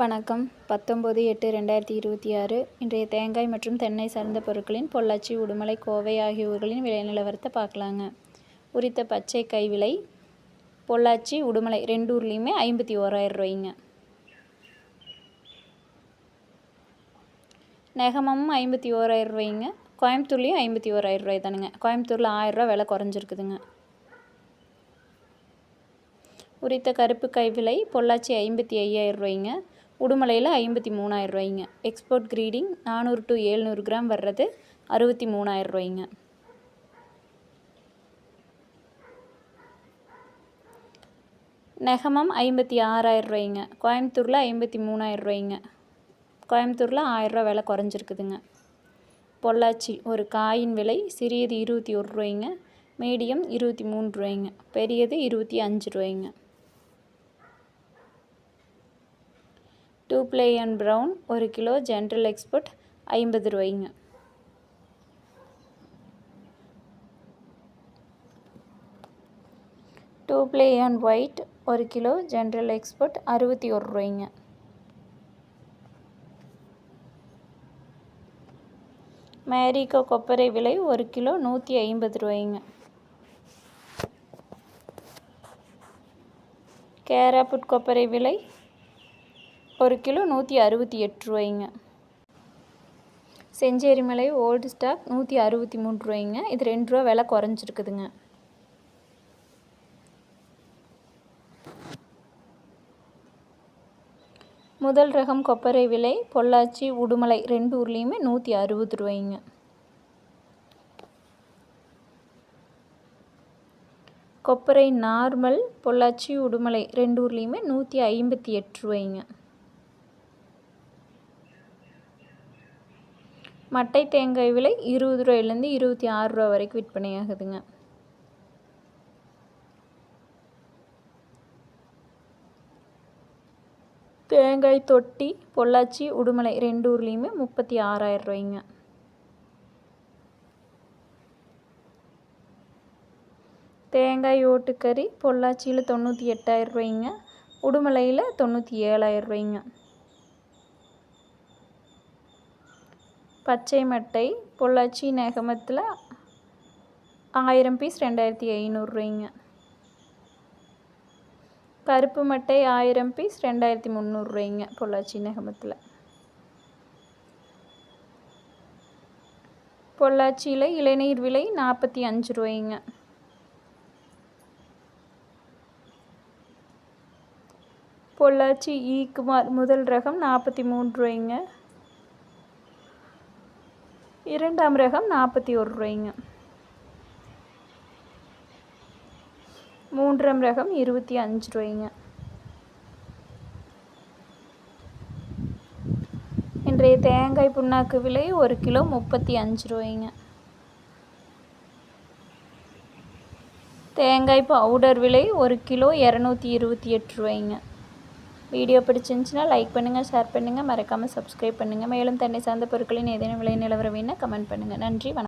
வணக்கம். 19/8/2026 இன்றைய தேங்காய் மற்றும் தென்னை சார்ந்த பொருட்களின் பொள்ளாச்சி, உடுமலை, கோவை ஆகிய ஊர்களின் விலை நிலவரத்தை பார்க்கலாங்க. உரித்த பச்சை கை விலை பொள்ளாச்சி, உடுமலை 2 ஊர்லேயுமே 51,000 ரூபாய்ங்க. நெகமமும் 51,000 ரூபாய்ங்க. கோயம்புத்தூர்லேயும் 51,000 ரூபாய் தானுங்க. கோயம்புத்தூரில் 1000 ரூபா விலை குறைஞ்சிருக்குதுங்க. உரித்த கருப்பு கை விலை பொள்ளாச்சி 55,000 ரூபாய்ங்க. உடுமலையில் 53,000 ரூபாய்ங்க. எக்ஸ்போர்ட் கிரீடிங் 400 to 700 கிராம் வர்றது 63,000 ரூபாய்ங்க. நெகமம் 56,000 ரூபாய்ங்க. கோயம்புத்தூரில் 53,000 ரூபாய்ங்க. கோயம்புத்தூரில் 1000 ரூபா விலை குறைஞ்சிருக்குதுங்க. பொள்ளாச்சி ஒரு காயின் விலை சிறியது 21 ரூபாய்ங்க, மீடியம் 23 ரூபாய்ங்க, பெரியது 25 ரூபாய்ங்க. 2 ply and brown 1 kilo general export 50 ரூபாய்ங்க. Two ply and white 1 kilo general export 61 ரூபாய்ங்க. மேரிகோ கொப்பரை விலை 1 கிலோ 150 ரூபாய்ங்க. கேராப்புட் கொப்பரை விலை 1 கிலோ 168 ரூபாய்ங்க. செஞ்சேரி மலை ஓல்டு ஸ்டாக் 163 ரூபாய்ங்க. இது 2 ரூபா விலை குறைஞ்சிருக்குதுங்க. முதல் ரகம் கொப்பரை விலை பொள்ளாச்சி, உடுமலை 2 ஊர்லேயுமே 160 ரூபாய்ங்க. கொப்பரை நார்மல் பொள்ளாச்சி, உடுமலை 2 ஊர்லேயுமே 158 ரூபாய்ங்க. மட்டை தேங்காய் விலை 20 ரூபாயிலேருந்து 26 ரூபா வரைக்கும் விற்பனையாகுதுங்க. தேங்காய் தொட்டி பொள்ளாச்சி, உடுமலை 2 ஊர்லேயுமே 36,000 ரூபாய்ங்க. தேங்காய் ஓட்டுக்கறி பொள்ளாச்சியில் 98,000 ரூபாய்ங்க, உடுமலையில் 97,000 ரூபாய்ங்க. பச்சை மட்டை பொள்ளாச்சி நெகமத்தில் 1000 பீஸ் 2,500 ரூபாய்ங்க. கருப்பு மட்டை 1000 பீஸ் 2,300 ரூபாய்ங்க பொள்ளாச்சி நெகமத்தில். பொள்ளாச்சியில் இளநீர் விலை 45 ரூபாய்ங்க. பொள்ளாச்சி ஈக்குமார் முதல் ரகம் 43 ரூபாய்ங்க. இரண்டாம் ரகம் 41 ரூபாய்ங்க. மூன்றாம் ரகம் 25 ரூபாய்ங்க. இன்றைய தேங்காய் புண்ணாக்கு விலை 1 கிலோ 35 ரூபாய்ங்க. தேங்காய் பவுடர் விலை 1 கிலோ 228 ரூபாய்ங்க. வீடியோ பிடிச்சிருந்துச்சுன்னா லைக் பண்ணுங்கள், ஷேர் பண்ணுங்கள், மறக்காமல் சப்ஸ்கிரைப் பண்ணுங்கள். மேலும் தென்னை சார்ந்த பொருட்களின் ஏதேனும் விலை நிலவரம் வேணால் கமெண்ட் பண்ணுங்கள். நன்றி, வணக்கம்.